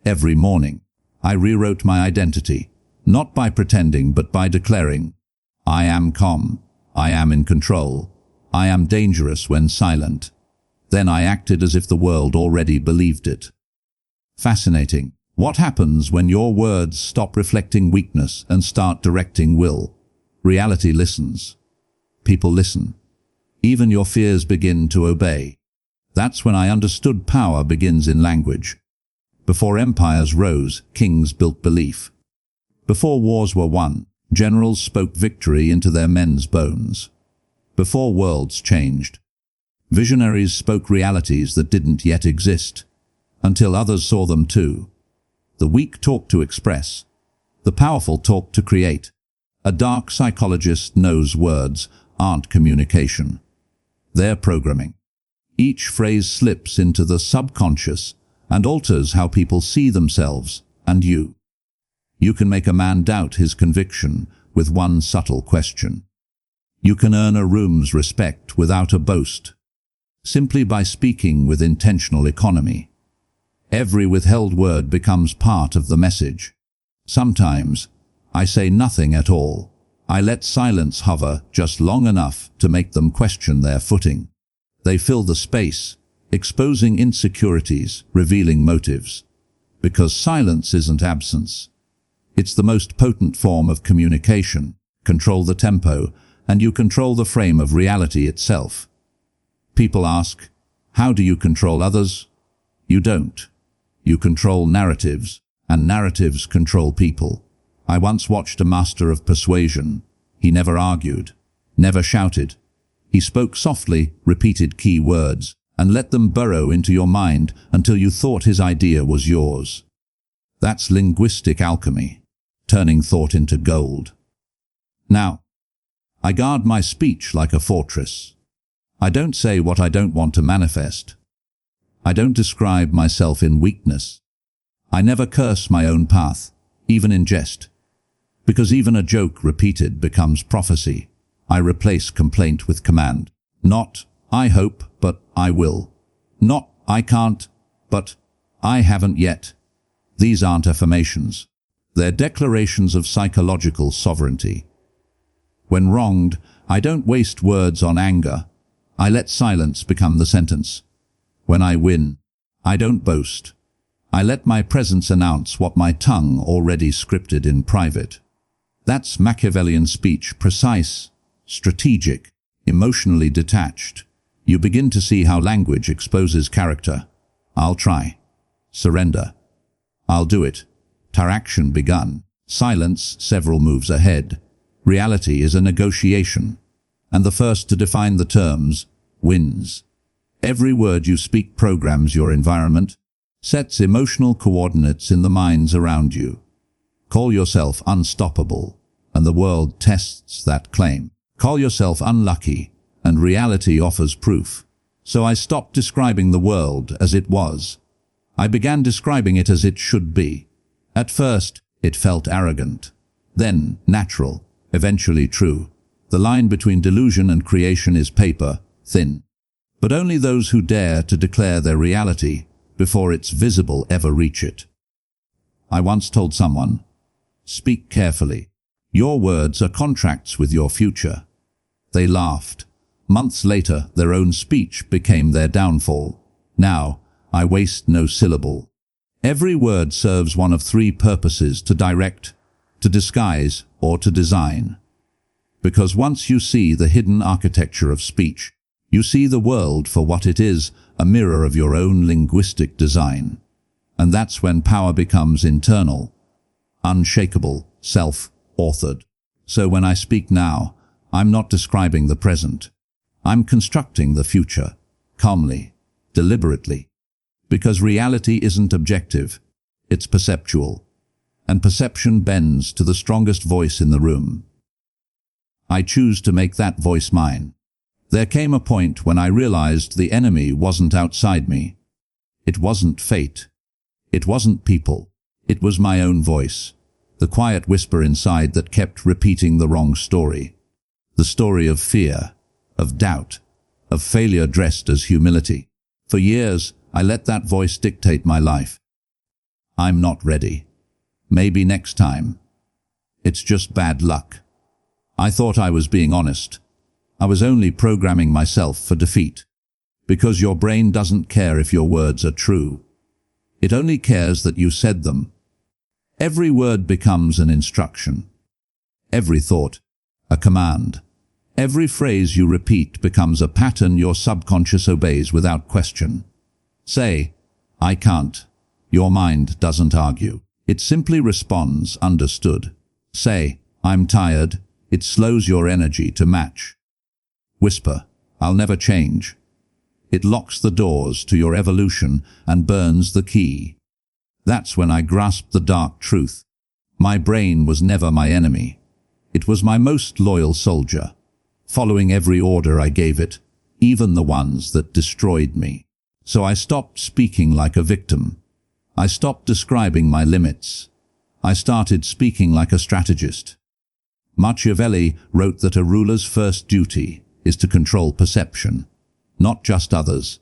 Every morning, I rewrote my identity, not by pretending but by declaring, "I am calm, I am in control, I am dangerous when silent." Then I acted as if the world already believed it. Fascinating. What happens when your words stop reflecting weakness and start directing will? Reality listens. People listen. Even your fears begin to obey. That's when I understood power begins in language. Before empires rose, kings built belief. Before wars were won, generals spoke victory into their men's bones. Before worlds changed, visionaries spoke realities that didn't yet exist, until others saw them too. The weak talked to express. The powerful talked to create. A dark psychologist knows words aren't communication. They're programming. Each phrase slips into the subconscious and alters how people see themselves and you. You can make a man doubt his conviction with one subtle question. You can earn a room's respect without a boast, simply by speaking with intentional economy. Every withheld word becomes part of the message. Sometimes, I say nothing at all. I let silence hover just long enough to make them question their footing. They fill the space, exposing insecurities, revealing motives. Because silence isn't absence. It's the most potent form of communication. Control the tempo, and you control the frame of reality itself. People ask, how do you control others? You don't. You control narratives, and narratives control people. I once watched a master of persuasion. He never argued, never shouted. He spoke softly, repeated key words, and let them burrow into your mind until you thought his idea was yours. That's linguistic alchemy, turning thought into gold. Now, I guard my speech like a fortress. I don't say what I don't want to manifest. I don't describe myself in weakness. I never curse my own path, even in jest. Because even a joke repeated becomes prophecy. I replace complaint with command. Not, I hope, but I will. Not, I can't, but I haven't yet. These aren't affirmations. They're declarations of psychological sovereignty. When wronged, I don't waste words on anger. I let silence become the sentence. When I win, I don't boast. I let my presence announce what my tongue already scripted in private. That's Machiavellian speech, precise, strategic, emotionally detached. You begin to see how language exposes character. I'll try. Surrender. I'll do it. Action begun. Silence several moves ahead. Reality is a negotiation. And the first to define the terms wins. Every word you speak programs your environment, sets emotional coordinates in the minds around you. Call yourself unstoppable, and the world tests that claim. Call yourself unlucky, and reality offers proof. So I stopped describing the world as it was. I began describing it as it should be. At first, it felt arrogant. Then, natural. Eventually true. The line between delusion and creation is paper, thin. But only those who dare to declare their reality before it's visible ever reach it. I once told someone, speak carefully. Your words are contracts with your future. They laughed. Months later, their own speech became their downfall. Now, I waste no syllable. Every word serves one of three purposes: to direct, to disguise, or to design. Because once you see the hidden architecture of speech, you see the world for what it is, a mirror of your own linguistic design. And that's when power becomes internal, unshakable, self-authored. So when I speak now, I'm not describing the present. I'm constructing the future, calmly, deliberately. Because reality isn't objective, it's perceptual. And perception bends to the strongest voice in the room. I choose to make that voice mine. There came a point when I realized the enemy wasn't outside me. It wasn't fate. It wasn't people. It was my own voice. The quiet whisper inside that kept repeating the wrong story. The story of fear, of doubt, of failure dressed as humility. For years, I let that voice dictate my life. I'm not ready. Maybe next time. It's just bad luck. I thought I was being honest. I was only programming myself for defeat. Because your brain doesn't care if your words are true. It only cares that you said them. Every word becomes an instruction. Every thought, a command. Every phrase you repeat becomes a pattern your subconscious obeys without question. Say, I can't. Your mind doesn't argue. It simply responds, understood. Say, I'm tired. It slows your energy to match. Whisper, I'll never change. It locks the doors to your evolution and burns the key. That's when I grasped the dark truth. My brain was never my enemy. It was my most loyal soldier, following every order I gave it, even the ones that destroyed me. So I stopped speaking like a victim. I stopped describing my limits. I started speaking like a strategist. Machiavelli wrote that a ruler's first duty is to control perception, not just others,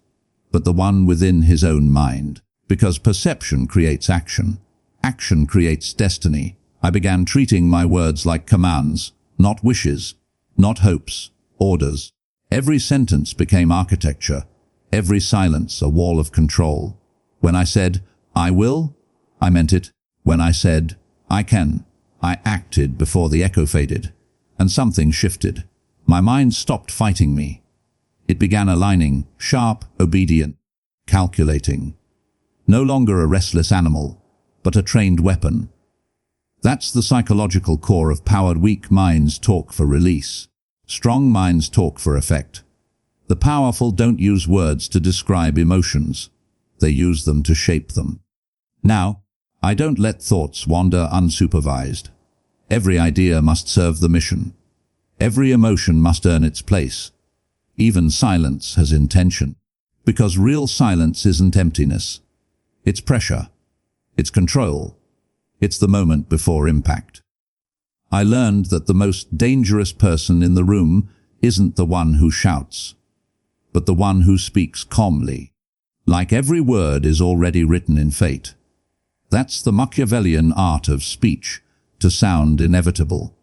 but the one within his own mind. Because perception creates action. Action creates destiny. I began treating my words like commands, not wishes, not hopes, orders. Every sentence became architecture, every silence a wall of control. When I said, I will, I meant it. When I said, I can, I acted before the echo faded. And something shifted. My mind stopped fighting me. It began aligning, sharp, obedient, calculating. No longer a restless animal, but a trained weapon. That's the psychological core of powered. Weak minds talk for release. Strong minds talk for effect. The powerful don't use words to describe emotions. They use them to shape them. Now, I don't let thoughts wander unsupervised. Every idea must serve the mission. Every emotion must earn its place. Even silence has intention. Because real silence isn't emptiness. It's pressure. It's control. It's the moment before impact. I learned that the most dangerous person in the room isn't the one who shouts, but the one who speaks calmly, like every word is already written in fate. That's the Machiavellian art of speech, to sound inevitable,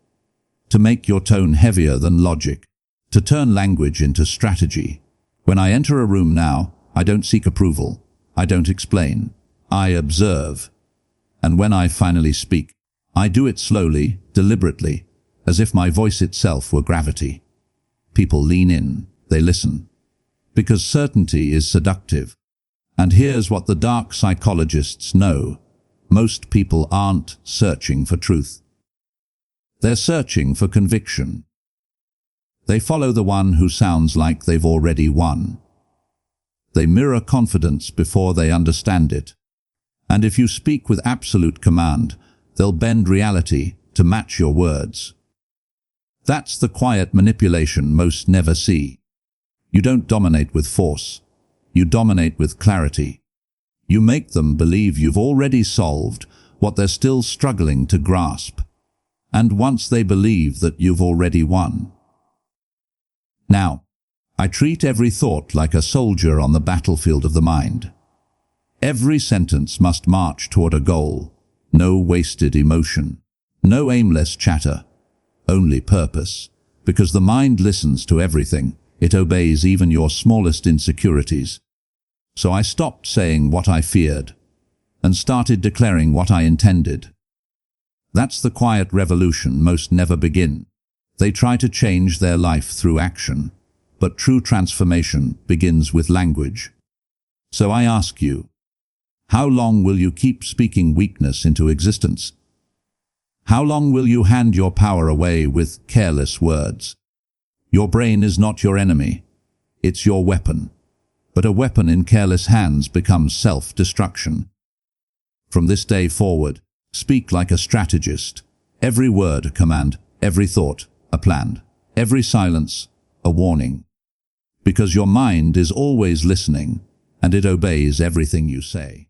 to make your tone heavier than logic, to turn language into strategy. When I enter a room now, I don't seek approval. I don't explain. I observe. And when I finally speak, I do it slowly, deliberately, as if my voice itself were gravity. People lean in, they listen. Because certainty is seductive. And here's what the dark psychologists know. Most people aren't searching for truth. They're searching for conviction. They follow the one who sounds like they've already won. They mirror confidence before they understand it. And if you speak with absolute command, they'll bend reality to match your words. That's the quiet manipulation most never see. You don't dominate with force. You dominate with clarity. You make them believe you've already solved what they're still struggling to grasp. And once they believe that you've already won. Now, I treat every thought like a soldier on the battlefield of the mind. Every sentence must march toward a goal. No wasted emotion. No aimless chatter. Only purpose. Because the mind listens to everything. It obeys even your smallest insecurities. So I stopped saying what I feared and started declaring what I intended. That's the quiet revolution most never begin. They try to change their life through action, but true transformation begins with language. So I ask you, how long will you keep speaking weakness into existence? How long will you hand your power away with careless words? Your brain is not your enemy. It's your weapon. But a weapon in careless hands becomes self-destruction. From this day forward, speak like a strategist. Every word a command, every thought a plan, every silence a warning. Because your mind is always listening, and it obeys everything you say.